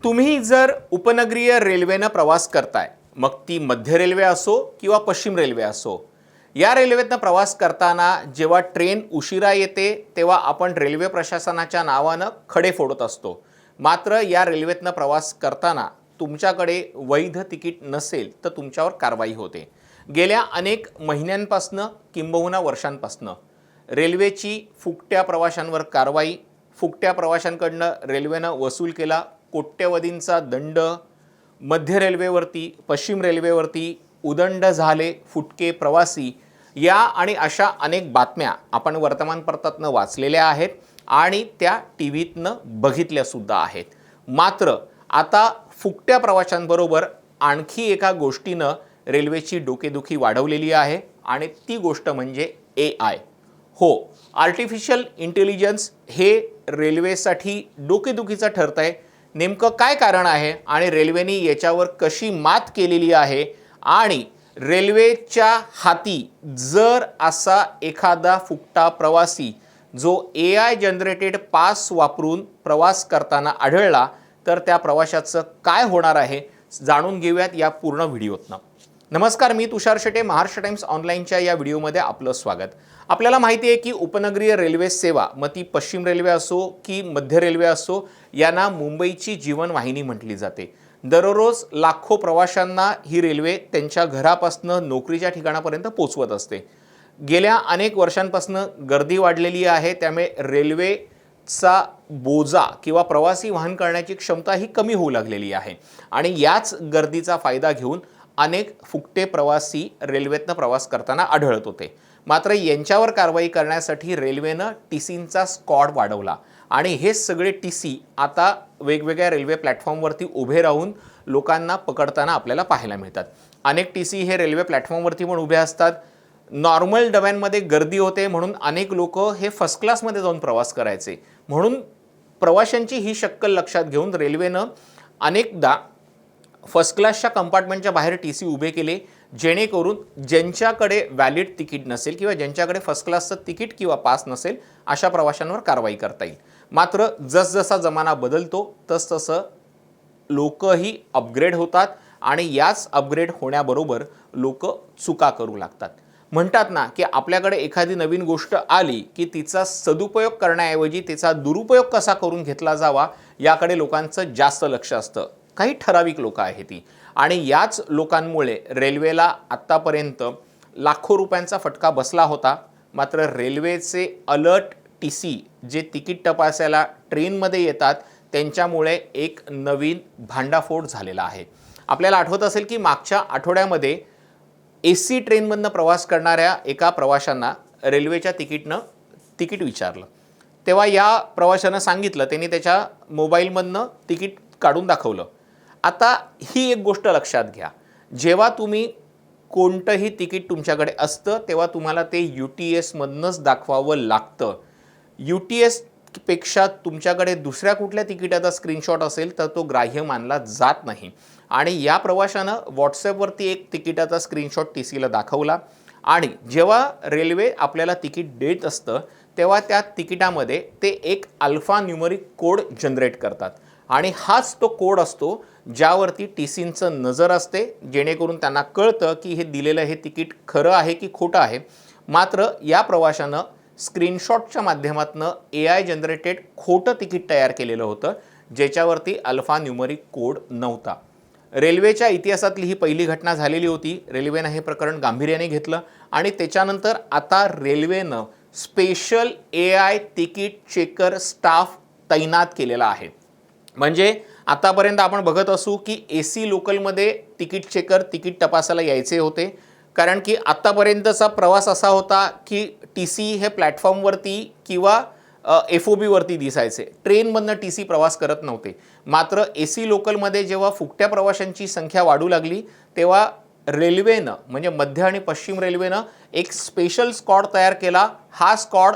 तुम्ही जर उपनगरीय रेल्वेनं प्रवास करताय, मग ती मध्य रेल्वे असो किंवा पश्चिम रेल्वे असो, या रेल्वेतनं प्रवास करताना जेव्हा ट्रेन उशिरा येते तेव्हा आपण रेल्वे प्रशासनाच्या नावानं खडे फोडत असतो. मात्र या रेल्वेतनं प्रवास करताना तुमच्याकडे वैध तिकीट नसेल तर तुमच्यावर कारवाई होते. गेल्या अनेक महिन्यांपासनं किंबहुना वर्षांपासनं रेल्वेची फुकट्या प्रवाशांवर कारवाई, फुकट्या प्रवाशांकडनं रेल्वेनं वसूल केला कोट्यवधींचा दंड, मध्य रेल्वेवरती पश्चिम रेल्वेवरती उदंड झाले फुटके प्रवासी, या आणि अशा अनेक बातम्या आपण वर्तमानपत्रातनं वाचलेल्या आहेत आणि त्या टी व्हीतनं बघितल्यासुद्धा आहेत. मात्र आता फुकट्या प्रवाशांबरोबर आणखी एका गोष्टीनं रेल्वेची डोकेदुखी वाढवलेली आहे आणि ती गोष्ट म्हणजे AI. हो, आर्टिफिशियल इंटेलिजन्स हे रेल्वेसाठी डोकेदुखीचं ठरत आहे. नेमकं काय कारण आहे आणि रेल्वेने याच्यावर कशी मात केलेली आहे, आणि रेल्वेच्या हाती जर असा एखादा फुकटा प्रवासी जो AI जनरेटेड पास वापरून प्रवास करताना आढळला तर त्या प्रवाशाचं काय होणार आहे, जाणून घेऊयात या पूर्ण व्हिडिओतनं. नमस्कार, मी तुषार शेटे. महाराष्ट्र टाइम्स ऑनलाईनच्या या व्हिडिओमध्ये आपलं स्वागत. आपल्याला माहिती आहे की उपनगरीय रेल्वे सेवा, मग ती पश्चिम रेल्वे असो की मध्य रेल्वे असो, यांना मुंबईची जीवनवाहिनी म्हटली जाते. दररोज लाखो प्रवाशांना ही रेल्वे त्यांच्या घरापासून नोकरीच्या ठिकाणापर्यंत पोहोचवत असते. गेल्या अनेक वर्षांपासून गर्दी वाढलेली आहे, त्यामुळे रेल्वेचा बोजा किंवा प्रवासी वहन करण्याची क्षमता ही कमी होऊ लागलेली आहे आणि याच गर्दीचा फायदा घेऊन अनेक फुकटे प्रवासी रेल्वेतनं प्रवास करताना आढळत होते. मात्र यांच्यावर कारवाई करण्यासाठी रेल्वेनं TCंचा स्क्वॉड वाढवला आणि हे सगळे TC आता वेगवेगळ्या रेल्वे प्लॅटफॉर्मवरती उभे राहून लोकांना पकडताना आपल्याला पाहायला मिळतात. अनेक TC हे रेल्वे प्लॅटफॉर्मवरती पण उभे असतात. नॉर्मल डब्यांमध्ये गर्दी होते म्हणून अनेक लोक हे फर्स्ट क्लासमध्ये जाऊन प्रवास करायचे, म्हणून प्रवाशांची ही शक्कल लक्षात घेऊन रेल्वेनं अनेकदा फर्स्ट क्लासच्या कंपार्टमेंटच्या बाहेर TC उभे केले, जेणेकरून ज्यांच्याकडे व्हॅलिड तिकीट नसेल किंवा ज्यांच्याकडे फर्स्ट क्लासचं तिकीट किंवा पास नसेल अशा प्रवाशांवर कारवाई करता येईल. मात्र जसजसा जमाना बदलतो तसतसं लोकही अपग्रेड होतात आणि याच अपग्रेड होण्याबरोबर लोक चुका करू लागतात. म्हणतात ना की आपल्याकडे एखादी नवीन गोष्ट आली की तिचा सदुपयोग करण्याऐवजी तिचा दुरुपयोग कसा करून घेतला जावा याकडे लोकांचं जास्त लक्ष असतं. काही ठराविक लोक आहेत ती, आणि याच लोकांमुळे रेल्वेला आत्तापर्यंत लाखो रुपयांचा फटका बसला होता. मात्र रेल्वेचे अलर्ट TC जे तिकीट तपासायला ट्रेनमध्ये येतात त्यांच्यामुळे एक नवीन भांडाफोड झालेला आहे. आपल्याला आठवत असेल की मागच्या आठवड्यामध्ये AC ट्रेनमधनं प्रवास करणाऱ्या एका प्रवाशांना रेल्वेच्या तिकीट विचारलं, तेव्हा या प्रवाशानं सांगितलं त्यांनी त्याच्या मोबाईलमधनं तिकीट काढून दाखवलं. आता ही एक गोष्ट लक्षात घ्या, जेव्हा तुम्ही कोणतंही तिकीट तुमच्याकडे असतं तेव्हा तुम्हाला ते UTS मधनंच दाखवावं लागतं. UTS पेक्षा तुमच्याकडे दुसऱ्या कुठल्या तिकिटाचा स्क्रीनशॉट असेल तर तो ग्राह्य मानला जात नाही. आणि या प्रवाशानं व्हॉट्सॲपवरती एक तिकिटाचा स्क्रीनशॉट TCला दाखवला आणि जेव्हा रेल्वे आपल्याला तिकीट देत असतं तेव्हा त्या तिकिटामध्ये ते एक अल्फा न्यूमरिक कोड जनरेट करतात आणि हाच तो कोड असतो ज्यावरती TCंचं नजर असते, जेणेकरून त्यांना कळतं की हे दिलेलं हे तिकीट खरं आहे की खोटं आहे. मात्र या प्रवाशानं स्क्रीनशॉटच्या माध्यमातून AI जनरेटेड खोटं तिकीट तयार केलेलं होतं, ज्याच्यावरती अल्फा न्यूमरिक कोड नव्हता. रेल्वेच्या इतिहासातली ही पहिली घटना झालेली होती. रेल्वेनं हे प्रकरण गांभीर्याने घेतलं आणि त्याच्यानंतर आता रेल्वेनं special AI ticket checker staff तैनात केलेला आहे. म्हणजे आतापर्यंत आपण बघत असू की AC लोकलमध्ये तिकीट चेकर तिकीट तपासायला यायचे होते, कारण की आत्तापर्यंतचा प्रवास असा होता की TC हे प्लॅटफॉर्मवरती किंवा FOB वरती दिसायचे, ट्रेनमधनं TC प्रवास करत नव्हते. मात्र AC लोकलमध्ये जेव्हा फुकट्या प्रवाशांची संख्या वाढू लागली तेव्हा रेल्वेनं म्हणजे मध्य आणि पश्चिम रेल्वेनं एक स्पेशल स्क्वॉड तयार केला. हा स्क्वॉड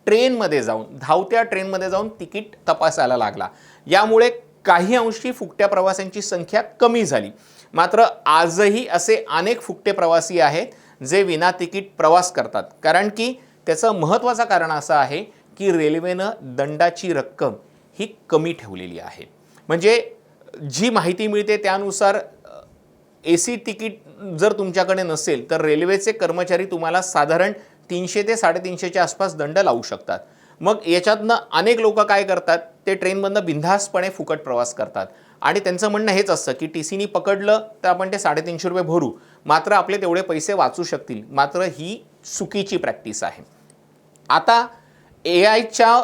ट्रेनमध्ये जाऊन, धावत्या ट्रेनमध्ये जाऊन तिकीट तपासायला लागला. यामुळे काही अंशी फुकट्या प्रवाशांची संख्या कमी झाली. मात्र आजही असे अनेक फुकटे प्रवासी आहेत जे विना तिकीट प्रवास करतात, कारण की त्याचं महत्त्वाचं कारण असं आहे की रेल्वेनं दंडाची रक्कम ही कमी ठेवलेली आहे. म्हणजे जी माहिती मिळते त्यानुसार AC तिकीट जर तुमच्याकडे नसेल तर रेल्वेचे कर्मचारी तुम्हाला साधारण 300 ते 350च्या आसपास दंड लावू शकतात. मग याच्यातनं अनेक लोक काय करतात, ते ट्रेनमधनं बिनधास्तपणे फुकट प्रवास करतात आणि त्यांचं म्हणणं हेच असतं की TCनी पकडलं तर आपण ते ₹350 भरू, मात्र आपले तेवढे पैसे वाचू शकतील. मात्र ही चुकीची प्रॅक्टिस आहे. आता AIच्या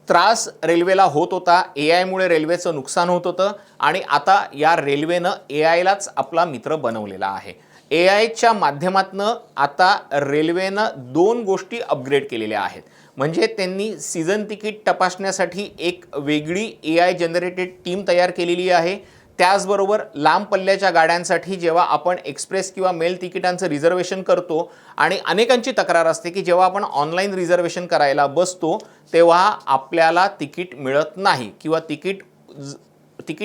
त्रास रेल्वेला होत होता, AIमुळे रेल्वेचं नुकसान होत होतं आणि आता या रेल्वेनं AIलाच आपला मित्र बनवलेला आहे. AIच्या माध्यमातनं आता रेल्वेनं 2 गोष्टी अपग्रेड केलेल्या आहेत. म्हणजे त्यांनी सीझन तिकीट तपासण्यासाठी एक वेगळी AI जनरेटेड टीम तयार केलेली आहे. त्याचबरोबर लांब पल्ल्याच्या गाड्यांसाठी जेव्हा आपण एक्सप्रेस किंवा मेल तिकिटांचं रिझर्वेशन करतो आणि अनेकांची तक्रार असते की जेव्हा आपण ऑनलाईन रिझर्वेशन करायला बसतो तेव्हा आपल्याला तिकीट मिळत नाही किंवा तिकीट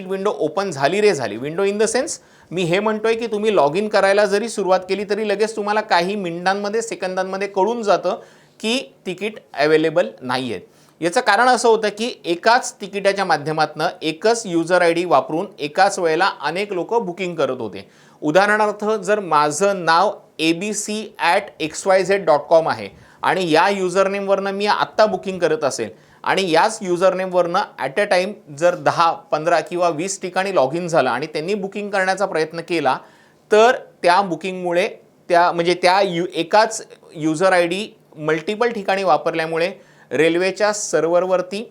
विंडो ओपन झाली रे झाली. विंडो इन द सेन्स मी हे म्हणतोय की तुम्ही लॉग इन करायला जरी सुरुवात केली तरी लगेच तुम्हाला काही मिनिटांमध्ये सेकंदांमध्ये कळून जातं की तिकीट अवेलेबल नाही आहेत. याचं कारण असं होतं की एकाच तिकिटाच्या माध्यमातून एकच युजर ID वापरून एकाच वेळेला अनेक लोक बुकिंग करत होते. उदाहरणार्थ जर माझं नाव abc@xyz.com आहे आणि या युजरनेमवरनं मी आत्ता बुकिंग करत असेल आणि याच युजरनेमवरनं ॲट अ टाईम जर 10, 15 किंवा 20 ठिकाणी लॉग इन झालं आणि त्यांनी बुकिंग करण्याचा प्रयत्न केला तर त्या बुकिंगमुळे एकाच युजर ID मल्टिपल ठिकाणी वापरल्यामुळे रेल्वेच्या सर्व्हरवरती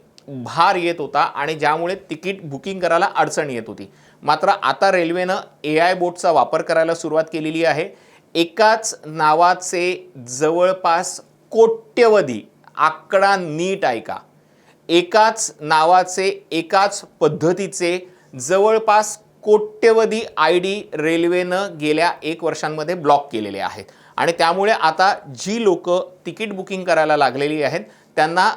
भार येत होता आणि ज्यामुळे तिकीट बुकिंग करायला अडचण येत होती. मात्र आता रेल्वेनं AI बोटचा वापर करायला सुरुवात केलेली आहे. एकाच नावाचे जवळपास कोट्यवधी, आकडा नीट ऐका, एकाच नावाचे एकाच पद्धतीचे जवळपास कोट्यवधी ID रेल्वेनं गेल्या 1 वर्षांमध्ये ब्लॉक केलेले आहेत आणि त्यामुळे आता जी लोक तिकीट बुकिंग करायला लागलेली आहेत त्यांना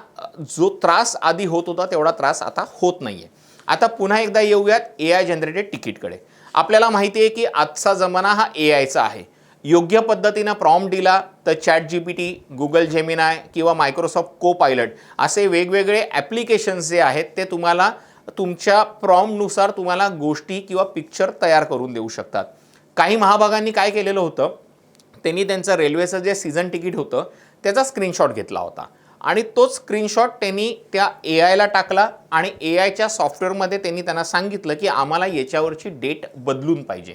जो त्रास आधी होत होता तेवढा त्रास आता होत नाहीये. आता पुन्हा एकदा येऊयात AI जनरेटेड तिकीटकडे. आपल्याला माहिती आहे की आजचा जमाना हा AIचा आहे. योग्य पद्धतीनं प्रॉम्प्ट दिला तर ChatGPT, Google Gemini किंवा Microsoft Copilot असे वेगवेगळे ॲप्लिकेशन्स जे आहेत ते तुम्हाला तुमच्या प्रॉम्प्टनुसार तुम्हाला गोष्टी किंवा पिक्चर तयार करून देऊ शकतात. काही महाभागांनी काय केलेलं होतं, त्यांनी त्यांचं रेल्वेचं जे सीझन तिकीट होतं त्याचा स्क्रीनशॉट घेतला होता आणि तोच स्क्रीनशॉट त्यांनी त्या AIला टाकला आणि AIच्या सॉफ्टवेअरमध्ये त्यांनी त्यांना सांगितलं की आम्हाला याच्यावरची डेट बदलून पाहिजे.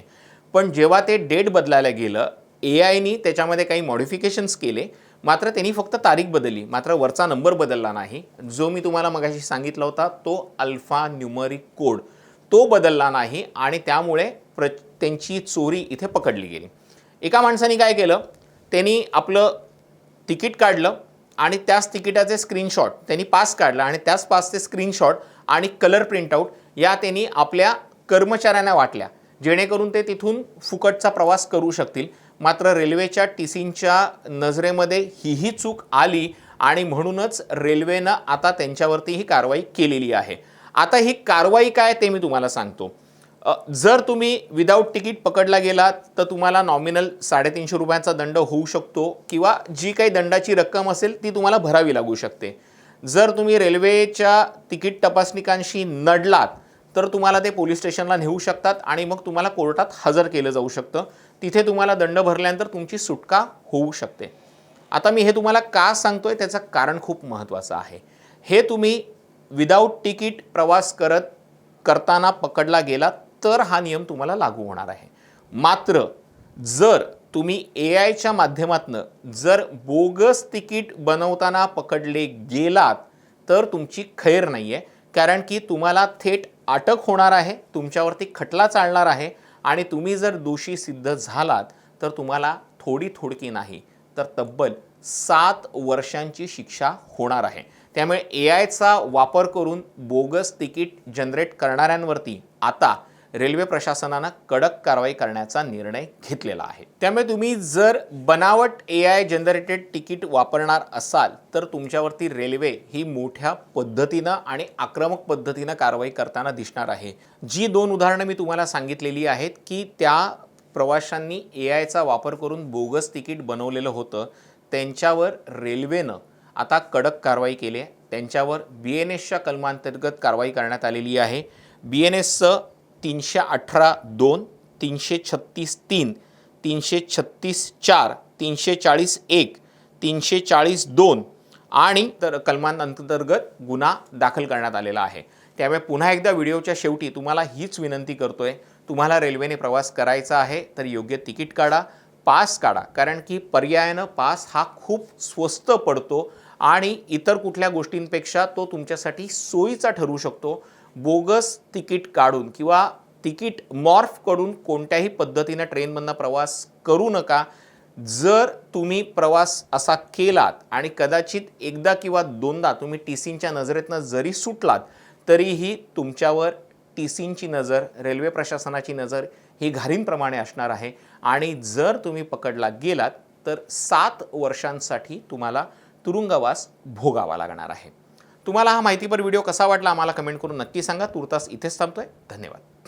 पण जेव्हा ते डेट बदलायला गेलं AIनी त्याच्यामध्ये काही मॉडिफिकेशन्स केले, मात्र त्यांनी फक्त तारीख बदलली, मात्र वरचा नंबर बदलला नाही. जो मी तुम्हाला मगाशी सांगितला होता तो अल्फा न्यूमरिक कोड तो बदलला नाही आणि त्यामुळे त्यांची चोरी इथे पकडली गेली. एका माणसाने काय केलं, त्यांनी आपलं तिकीट काढलं आणि त्याच तिकिटाचे स्क्रीनशॉट त्यांनी पास काढला आणि त्याच पासचे स्क्रीनशॉट आणि कलर प्रिंटआउट या त्यांनी आपल्या कर्मचाऱ्यांना वाटल्या जेणेकरून ते तिथून फुकटचा प्रवास करू शकतील. मात्र रेल्वेच्या TCच्या नजरेमध्ये ही चूक आली आणि म्हणूनच रेल्वेनं आता त्यांच्यावरती ही कारवाई केलेली आहे. आता ही कारवाई काय ते मी तुम्हाला सांगतो. जर तुम्ही विदाऊट तिकीट पकडला गेलात तर तुम्हाला नॉमिनल ₹350 दंड होऊ शकतो किंवा जी काही दंडाची रक्कम असेल ती तुम्हाला भरावी लागू शकते. जर तुम्ही रेल्वेच्या तिकीट तपासनिकांशी नडलात तर तुम्हाला ते पोलीस स्टेशनला नेऊ शकतात आणि मग तुम्हाला कोर्टात हजर केलं जाऊ शकतं. तिथे तुम्हाला दंड भरल्यानंतर तुमची सुटका होऊ शकते. आता मी हे तुम्हाला का सांगतोय त्याचं कारण खूप महत्त्वाचं आहे. हे तुम्ही विदाऊट तिकीट प्रवास करताना पकडला गेलात तर हा नियम तुम्हाला लागू होणार आहे. मात्र जर तुम्ही AIच्या माध्यमातून जर बोगस तिकीट बनवताना पकडले गेलात तर तुमची खैर नाही आहे, कारण की तुम्हाला थेट अटक होणार आहे, तुमच्यावरती खटला चालणार आहे आणि तुम्ही जर दोषी सिद्ध झालात तर तुम्हाला थोडकी नाही तर तब्बल 7 वर्षांची शिक्षा होणार आहे. त्यामुळे AIचा वापर करून बोगस तिकीट जनरेट करणाऱ्यांवरती आता रेल्वे प्रशासनानं कडक कारवाई करण्याचा निर्णय घेतलेला आहे. त्यामुळे तुम्ही जर बनावट AI जनरेटेड तिकीट वापरणार असाल तर तुमच्यावरती रेल्वे ही मोठ्या पद्धतीनं आणि आक्रमक पद्धतीनं कारवाई करताना दिसणार आहे. जी 2 उदाहरणं मी तुम्हाला सांगितलेली आहेत की त्या प्रवाशांनी AIचा वापर करून बोगस तिकीट बनवलेलं होतं, त्यांच्यावर रेल्वेनं आता कडक कारवाई केली आहे. त्यांच्यावर BNSच्या कलमांतर्गत कारवाई करण्यात आलेली आहे. BNSचं 318(2), 336(3), 336(4), 340(1), 340(2) आणि तर कलमांअंतर्गत गुन्हा दाखल करण्यात आलेला आहे। त्यामुळे पुन्हा एकदा व्हिडिओच्या शेवटी तुम्हाला हीच विनंती करतोय, तुम्हाला रेल्वेने प्रवास करायचा आहे तर योग्य तिकीट काढा, पास काढा, कारण की पर्यायानं पास हा खूप स्वस्त पडतो आणि इतर कुठल्या गोष्टींपेक्षा तो तुमच्यासाठी सोयीचा ठरू शकतो। बोगस तिकीट काढून किंवा तिकीट मॉर्फ करून कोणत्याही पद्धतीने ट्रेनमधनं प्रवास करू नका। जर तुम्ही प्रवास असा केलात आणि कदाचित एकदा किंवा दोनदा तुम्ही टीसींच्या नजरेतनं जरी सुटलात तरीही तुमच्यावर टीसींची नजर, रेल्वे प्रशासनाची नजर ही घारींप्रमाणे असणार आहे आणि जर तुम्ही पकडला गेलात तर 7 वर्षांसाठी तुम्हाला तुरुंगवास भोगावा लागणार आहे। तुम्हाला हा माहितीपर व्हिडिओ कसा वाटला आम्हाला कमेंट करून नक्की सांगा। तुर्तास इथेच थांबतोय। धन्यवाद।